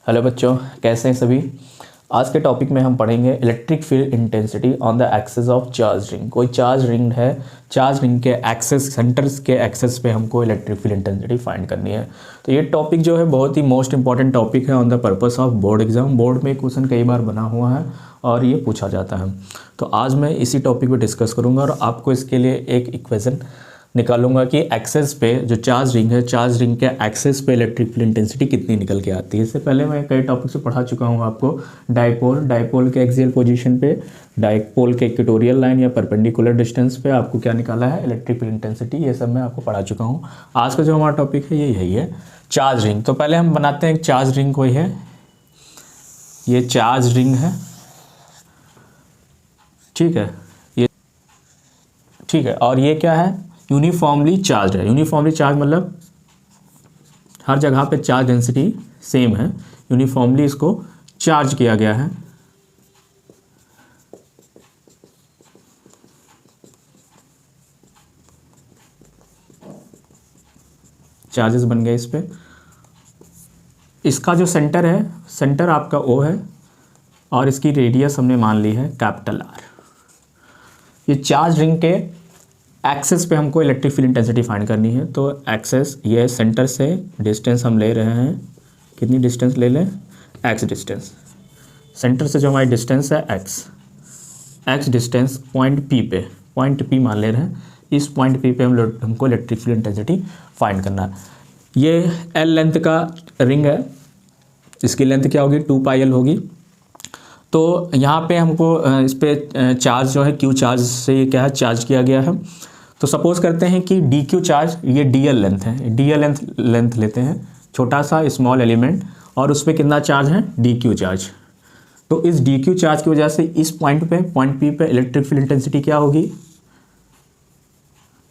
Hello बच्चों, कैसे हैं सभी। आज के टॉपिक में हम पढ़ेंगे electric field intensity on the axis of charge ring. कोई चार्ज रिंग है, चार्ज रिंग के एक्सेस सेंटर्स के एक्सेस पे हमको इलेक्ट्रिक फील्ड इंटेंसिटी फाइंड करनी है। तो ये टॉपिक जो है बहुत ही मोस्ट इंपॉर्टेंट टॉपिक है on the purpose of board exam. Board में क्वेश्चन कई बार बना हुआ है और ये पूछा जाता है। तो आज मैं इसी टॉपिक पर डिस्कस करूँगा और आपको इसके लिए एक इक्वेशन निकालूंगा कि एक्सेस पे जो चार्ज रिंग है, चार्ज रिंग के एक्सेस पे इलेक्ट्रिक फील्ड इंटेंसिटी कितनी निकल के आती है। इससे पहले मैं कई टॉपिक से पढ़ा चुका हूँ आपको। डाइपोल के एक्सियल पोजीशन पे, डाइपोल के इक्वेटोरियल लाइन या परपेंडिकुलर डिस्टेंस पे आपको क्या निकाला है, इलेक्ट्रिक फील्ड इंटेंसिटी। ये सब मैं आपको पढ़ा चुका हूँ। आज का जो हमारा टॉपिक है ये यही है, चार्ज रिंग। तो पहले हम बनाते हैं एक चार्ज रिंग। कोई है, ये चार्ज रिंग है, ठीक है, ये ठीक है। और ये क्या है, यूनिफॉर्मली चार्ज है। यूनिफॉर्मली चार्ज मतलब हर जगह पे चार्ज डेंसिटी सेम है, यूनिफॉर्मली इसको चार्ज किया गया है। चार्जेस बन गए इस पे। इसका जो सेंटर है, सेंटर आपका O है और इसकी रेडियस हमने मान ली है कैपिटल R। ये चार्ज रिंग के एक्सेस पे हमको इलेक्ट्रिक फील्ड इंटेंसिटी फाइंड करनी है। तो एक्सेस, ये सेंटर से डिस्टेंस हम ले रहे हैं, कितनी डिस्टेंस ले लें, x डिस्टेंस। सेंटर से जो हमारी डिस्टेंस है x डिस्टेंस पॉइंट P मान ले रहे हैं। इस पॉइंट P पे हमको इलेक्ट्रिक फील्ड इंटेंसिटी फाइंड करना है। ये L लेंथ का रिंग है, इसकी लेंथ क्या होगी, 2πL होगी। तो यहाँ पे हमको इस पर चार्ज जो है Q चार्ज से क्या है, चार्ज किया गया है। तो सपोज करते हैं कि DQ चार्ज, ये DL लेंथ है, DL लेंथ लेते हैं, छोटा सा स्मॉल एलिमेंट, और उस पर कितना चार्ज है, DQ चार्ज। तो इस DQ चार्ज की वजह से इस पॉइंट P पे इलेक्ट्रिक फील्ड इंटेंसिटी क्या होगी,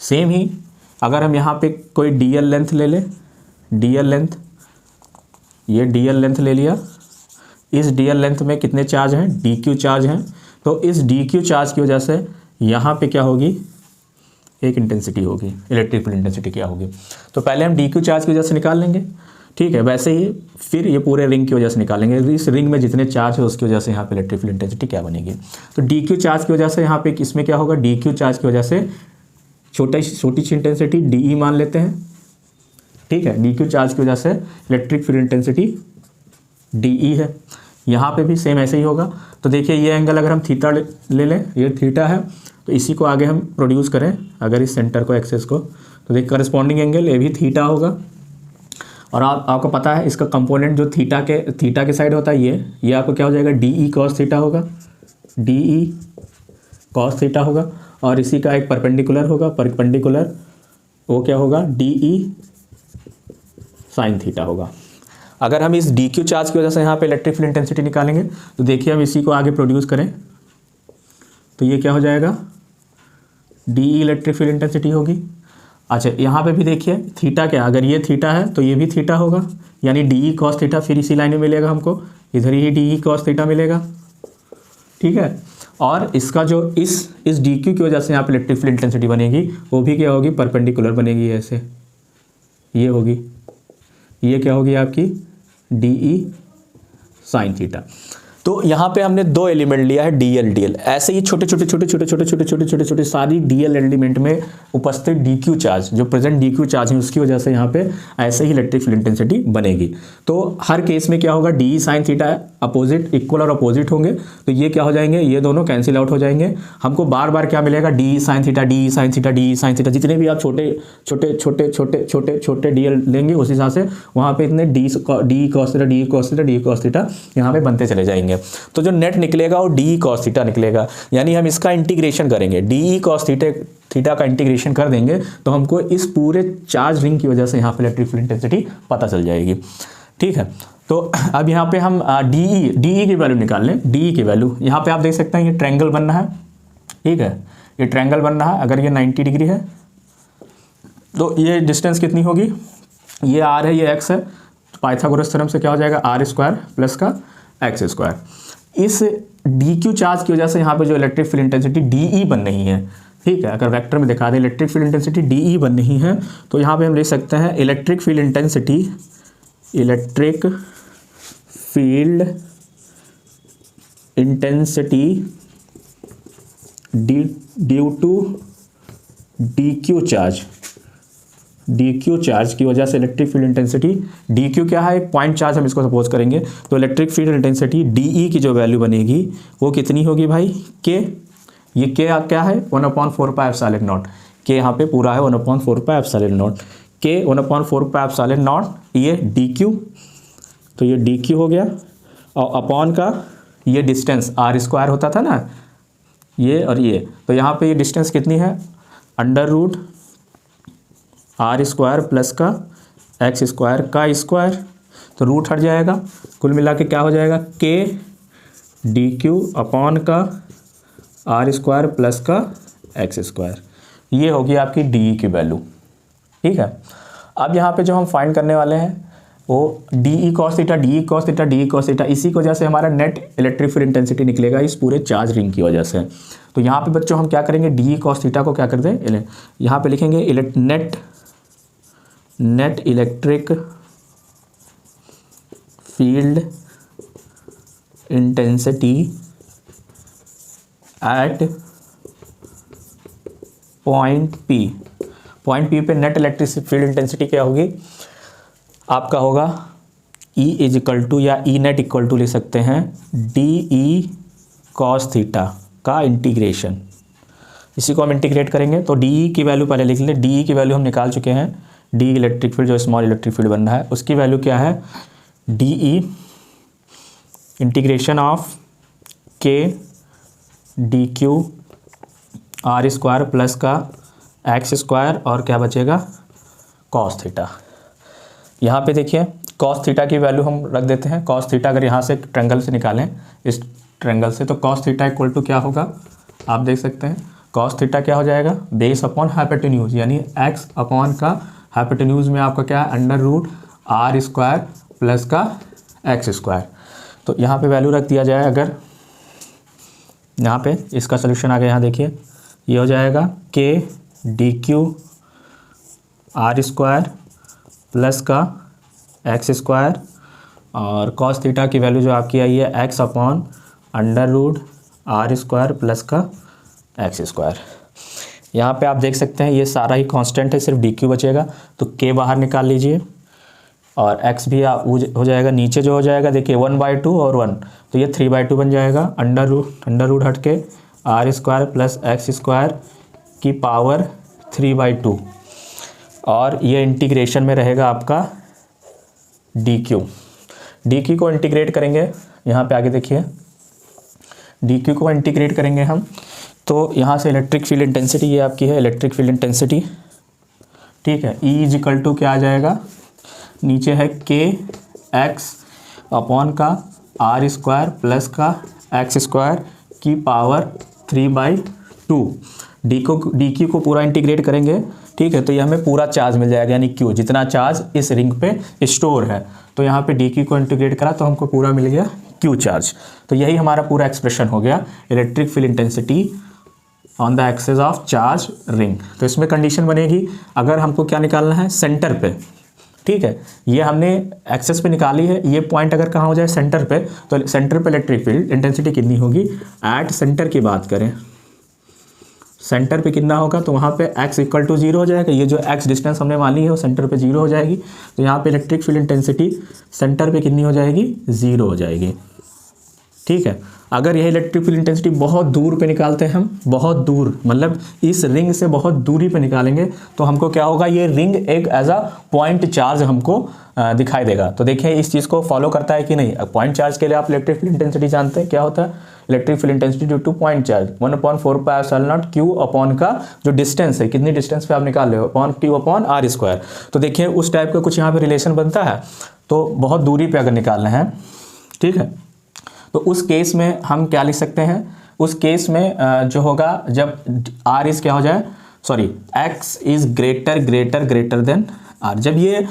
सेम ही। अगर हम यहाँ पे कोई DL लेंथ ले लें, DL लेंथ, ये DL लेंथ ले लिया, इस DL लेंथ में कितने चार्ज हैं, DQ चार्ज हैं। तो इस DQ चार्ज की वजह से यहाँ पे क्या होगी, एक इंटेंसिटी होगी, इलेक्ट्रिक फील्ड इंटेंसिटी क्या होगी। तो पहले हम DQ चार्ज की वजह से निकाल लेंगे, ठीक है। वैसे ही फिर ये पूरे रिंग की वजह से निकालेंगे, इस रिंग में जितने चार्ज है उसकी वजह से यहाँ पे इलेक्ट्रिक फील्ड इंटेंसिटी क्या बनेगी। तो DQ चार्ज की वजह से यहाँ पे इसमें क्या होगा, DQ चार्ज की वजह से छोटी सी इंटेंसिटी DE मान लेते हैं, ठीक है। DQ चार्ज की वजह से इलेक्ट्रिक फील्ड इंटेंसिटी DE है। यहाँ पे भी सेम ऐसे ही होगा। तो देखिए ये एंगल अगर हम थीटा ले लें, ये थीटा है, तो इसी को आगे हम प्रोड्यूस करें अगर इस सेंटर को, एक्सेस को, तो देखिए करस्पॉन्डिंग एंगल ये भी थीटा होगा। और आपको पता है इसका कंपोनेंट जो थीटा के साइड होता है, ये आपको क्या हो जाएगा, DE cos थीटा होगा, DE cos थीटा होगा। और इसी का एक परपेंडिकुलर होगा, परपेंडिकुलर, वो क्या होगा, DE sin थीटा होगा। अगर हम इस DQ चार्ज की वजह से यहाँ पे इलेक्ट्रिक फील्ड इंटेंसिटी निकालेंगे, तो देखिए हम इसी को आगे प्रोड्यूस करें तो ये क्या हो जाएगा, DE इलेक्ट्रिक फील्ड इंटेंसिटी होगी। अच्छा, यहाँ पे भी देखिए थीटा क्या, अगर ये थीटा है तो ये भी थीटा होगा, यानी DE cos थीटा, फिर इसी लाइन में मिलेगा हमको, इधर ही DE cos थीटा मिलेगा, ठीक है। और इसका जो इस DQ की वजह से यहाँ पे इलेक्ट्रिक फील्ड इंटेंसिटी बनेगी, वो भी क्या होगी, परपेंडिकुलर बनेगी, ऐसे ये होगी, ये क्या होगी आपकी DE sin थीटा। तो यहाँ पे हमने दो एलिमेंट लिया है DL ऐसे ही छोटे छोटे सारी DL एलिमेंट में उपस्थित DQ चार्ज, जो प्रेजेंट DQ चार्ज है उसकी वजह से यहाँ पे ऐसे ही इलेक्ट्रिक फील्ड इंटेंसिटी बनेगी। तो हर केस में क्या होगा, DE sin theta opposite, equal और अपोजिट होंगे, तो ये क्या हो जाएंगे, ये दोनों कैंसिल आउट हो जाएंगे। हमको बार बार क्या मिलेगा, DE sin theta, DE sin theta, DE sin theta. जितने भी आप छोटे DL लेंगे उस हिसाब से वहाँ पे इतने DE cos थीटा यहाँ पे बनते चले जाएंगे। तो जो नेट निकलेगा वो DE cos थीटा निकलेगा। यानी हम इसका इंटीग्रेशन करेंगे, DE cos थीटा का इंटीग्रेशन कर देंगे तो हमको इस पूरे चार्ज रिंग की वजह से यहाँ पे इलेक्ट्रिक फील्ड इंटेंसिटी पता चल जाएगी, ठीक है। तो अब यहाँ पे हम DE की वैल्यू निकाल लें। DE की वैल्यू यहाँ पे आप देख सकते हैं, ये ट्रायंगल बनना है, ठीक है, ये ट्रायंगल बनना है। अगर ये 90 डिग्री है तो ये डिस्टेंस कितनी होगी, ये R है, ये X है, तो पाइथागोरस थ्योरम से क्या हो जाएगा, R² प्लस का X²। इस DQ चार्ज की वजह से यहाँ पे जो इलेक्ट्रिक फील्ड इंटेंसिटी DE बन रही है, ठीक है। अगर वेक्टर में दिखा दें इलेक्ट्रिक फील्ड इंटेंसिटी DE बन रही है, तो यहाँ पे हम लिख सकते हैं electric field field intensity due to d q charge की वजह से electric field intensity, d q क्या है, एक पॉइंट चार्ज हम इसको सपोज करेंगे, तो इलेक्ट्रिक फील्ड इंटेंसिटी डी की जो वैल्यू बनेगी वो कितनी होगी भाई, के, ये के क्या है 1/4 पाई एप्सिलॉन नॉट, के यहाँ पे पूरा है 1/4 पाई एप्सिलॉन नॉट, के 1/4 पाई एप्सिलॉन नॉट, ये डी क्यू, तो ये डी क्यू हो गया, और अपॉन का ये डिस्टेंस आर स्क्वायर होता था ना, ये और ये, तो यहाँ पे ये डिस्टेंस कितनी है, under root R square plus का एक्स स्क्वायर का स्क्वायर, तो रूट हट जाएगा, कुल मिला के क्या हो जाएगा, के डी क्यू अपॉन का आर स्क्वायर प्लस का एक्स स्क्वायर, ये होगी आपकी डी की वैल्यू। ठीक है, अब यहाँ पे जो हम फाइंड करने वाले हैं वो D cos theta, D cos theta, D cos theta, इसी की वजह से हमारा नेट इलेक्ट्रिक फील्ड इंटेंसिटी निकलेगा इस पूरे चार्ज रिंग की वजह से। तो यहाँ पे बच्चों हम क्या करेंगे, डी कॉस थीटा को क्या कर दें, यहाँ पे लिखेंगे net electric field intensity at point P पे नेट इलेक्ट्रिक फील्ड इंटेंसिटी क्या होगी आपका होगा E इजिकल टू, या ई नेट इक्वल टू ले सकते हैं डी ई कॉस थीटा का इंटीग्रेशन, इसी को हम इंटीग्रेट करेंगे तो डी की वैल्यू पहले लिख लें, डी की वैल्यू हम निकाल चुके हैं, डी इलेक्ट्रिक फील्ड जो स्मॉल इलेक्ट्रिक फील्ड बन रहा है उसकी वैल्यू क्या है, डी ई इंटीग्रेशन ऑफ के d q R square plus का एक्स स्क्वायर और क्या बचेगा कॉस थीटा। यहाँ पे देखिए कॉस थीटा की वैल्यू हम रख देते हैं, कॉस थीटा अगर यहाँ से ट्रायंगल से निकालें इस ट्रायंगल से, तो कॉस थीटा इक्वल टू क्या होगा आप देख सकते हैं, कॉस थीटा क्या हो जाएगा, बेस अपॉन हाइपोटेन्यूज, यानी एक्स अपॉन का हाइपोटेन्यूज में आपका क्या है under root R square plus का एक्स स्क्वायर। तो यहाँ पे वैल्यू रख दिया जाए, अगर यहाँ पे इसका सोल्यूशन आ गया, यहाँ देखिए ये हो जाएगा k d q R square plus का एक्स स्क्वायर, और कॉस थीटा की वैल्यू जो आपकी आई है x upon under root R square plus का एक्स स्क्वायर। यहाँ पे आप देख सकते हैं ये सारा ही कांस्टेंट है, सिर्फ डी क्यू बचेगा, तो के बाहर निकाल लीजिए और एक्स भी हो जाएगा, नीचे जो हो जाएगा देखिए 1/2 और 1, तो ये 3/2 बन जाएगा, अंडर रूट हट के R square plus x square की पावर 3/2, और ये इंटीग्रेशन में रहेगा आपका डी क्यू को इंटीग्रेट करेंगे, यहाँ पे आगे देखिए डी क्यू को इंटीग्रेट करेंगे हम, तो यहाँ से इलेक्ट्रिक फील्ड इंटेंसिटी ये आपकी है इलेक्ट्रिक फील्ड इंटेंसिटी, ठीक है, ई इजिकल टू क्या आ जाएगा, नीचे है के एक्स अपॉन का आर स्क्वायर प्लस का एक्स स्क्वायर की पावर 3/2, डी क्यू को पूरा इंटीग्रेट करेंगे, ठीक है, तो ये हमें पूरा चार्ज मिल जाएगा, यानी क्यू जितना चार्ज इस रिंग पे स्टोर है, तो यहाँ पे डी क्यू को इंटीग्रेट करा तो हमको पूरा मिल गया क्यू चार्ज। तो यही हमारा पूरा एक्सप्रेशन हो गया electric field intensity on the axis of charge ring. तो इसमें कंडीशन बनेगी अगर हमको क्या निकालना है सेंटर पे, ठीक है, ये हमने एक्सेस पे निकाली है, ये पॉइंट अगर कहाँ हो जाए सेंटर पे, तो सेंटर पे इलेक्ट्रिक फील्ड इंटेंसिटी कितनी होगी, एट सेंटर की बात करें सेंटर पे कितना होगा, तो वहाँ पे x इक्वल टू 0 हो जाएगा, ये जो x डिस्टेंस हमने मान ली है वो सेंटर पे 0 हो जाएगी, तो यहाँ पे इलेक्ट्रिक फील्ड इंटेंसिटी सेंटर पे कितनी हो जाएगी 0 हो जाएगी, ठीक है। अगर यह इलेक्ट्रिक फील्ड इंटेंसिटी बहुत दूर पे निकालते हैं हम, बहुत दूर मतलब इस रिंग से बहुत दूरी पे निकालेंगे, तो हमको क्या होगा, ये रिंग एक एज अ पॉइंट चार्ज हमको दिखाई देगा। तो देखिए इस चीज़ को फॉलो करता है कि नहीं। पॉइंट चार्ज के लिए आप इलेक्ट्रिक फील्ड इंटेंसिटी जानते हैं क्या होता है, electric field intensity due two point charge 1/4 pi epsilon not Q upon का जो डिस्टेंस है, कितनी डिस्टेंस पे आप निकाल रहे हो, upon q upon R square. तो देखिए उस टाइप का कुछ यहाँ पे रिलेशन बनता है, तो बहुत दूरी पे अगर निकालना है, ठीक है, तो उस केस में हम क्या लिख सकते हैं, उस केस में जो होगा जब आर इज क्या हो जाए, sorry x is greater than R, जब ये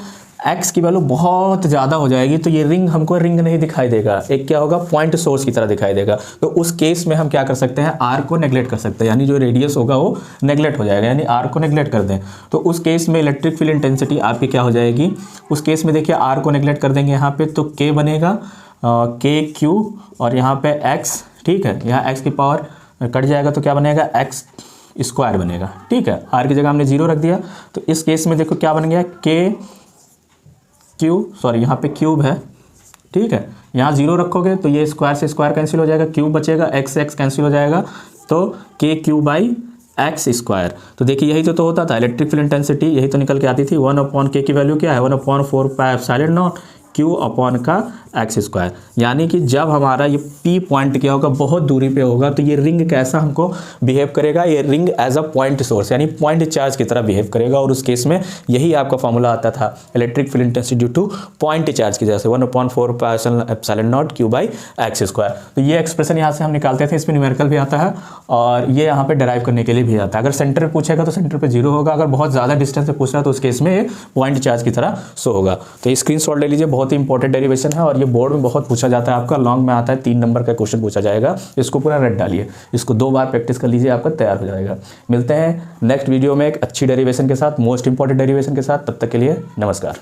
एक्स की वैल्यू बहुत ज़्यादा हो जाएगी तो ये रिंग हमको रिंग नहीं दिखाई देगा, एक क्या होगा पॉइंट सोर्स की तरह दिखाई देगा। तो उस केस में हम क्या कर सकते हैं, आर को नेगलेक्ट कर सकते हैं, यानी जो रेडियस होगा वो नेगलेक्ट हो जाएगा, यानी आर को नेगलेक्ट कर दें। तो उस केस में इलेक्ट्रिक फील्ड इंटेंसिटी आपकी क्या हो जाएगी, उस केस में देखिए आर को नेगलेक्ट कर देंगे यहाँ पे, तो के बनेगा के क्यू और यहाँ पे एक्स, ठीक है, यहाँ एक्स की पावर कट जाएगा तो क्या बनेगा, एक्स स्क्वायर बनेगा, ठीक है। आर की जगह हमने 0 रख दिया, तो इस केस में देखो क्या बन गया, के क्यू, सॉरी यहाँ पे क्यूब है, ठीक है, यहाँ 0 रखोगे तो ये स्क्वायर से स्क्वायर कैंसिल हो जाएगा, क्यूब बचेगा, एक्स एक्स कैंसिल हो जाएगा, तो के क्यू बाई एक्स स्क्वायर। तो देखिए यही तो होता था, इलेक्ट्रिक फील्ड इंटेंसिटी यही तो निकल के आती थी। 1/k की वैल्यू क्या है, 1/4πε0 क्यू अपॉन का एक्स स्क्वायर। यानी कि जब हमारा ये पी पॉइंट क्या होगा, बहुत दूरी पे होगा, तो ये रिंग कैसा हमको बिहेव करेगा, ये ring as a point source यानी पॉइंट चार्ज की तरह बिहेव करेगा। और उस केस में यही आपका फॉर्मूला आता था, electric field intensity due two point charge की वजह से 1/4πε0 क्यू बाई एक्स स्क्वायर। तो ये एक्सप्रेशन यहाँ से हम निकालते थे, इसमें न्यूमेरिकल भी आता है और ये यहाँ पे डिराइव करने के लिए भी आता है। अगर सेंटर पे पूछेगा तो सेंटर पे 0 होगा, अगर बहुत ज़्यादा डिस्टेंस से पूछ रहा है तो उस केस में ये पॉइंट चार्ज की तरह शो होगा। तो ये स्क्रीनशॉट ले लीजिए, बहुत ही इंपॉर्टेंट डेरिवेशन है और ये बोर्ड में बहुत पूछा जाता है, आपका लॉन्ग में आता है, 3 नंबर का क्वेश्चन पूछा जाएगा। इसको पूरा रट डालिए, इसको 2 बार प्रैक्टिस कर लीजिए, आपका तैयार हो जाएगा। मिलते हैं नेक्स्ट वीडियो में एक अच्छी डेरिवेशन के साथ, मोस्ट इंपॉर्टेंट डेरिवेशन के साथ। तब तक के लिए नमस्कार।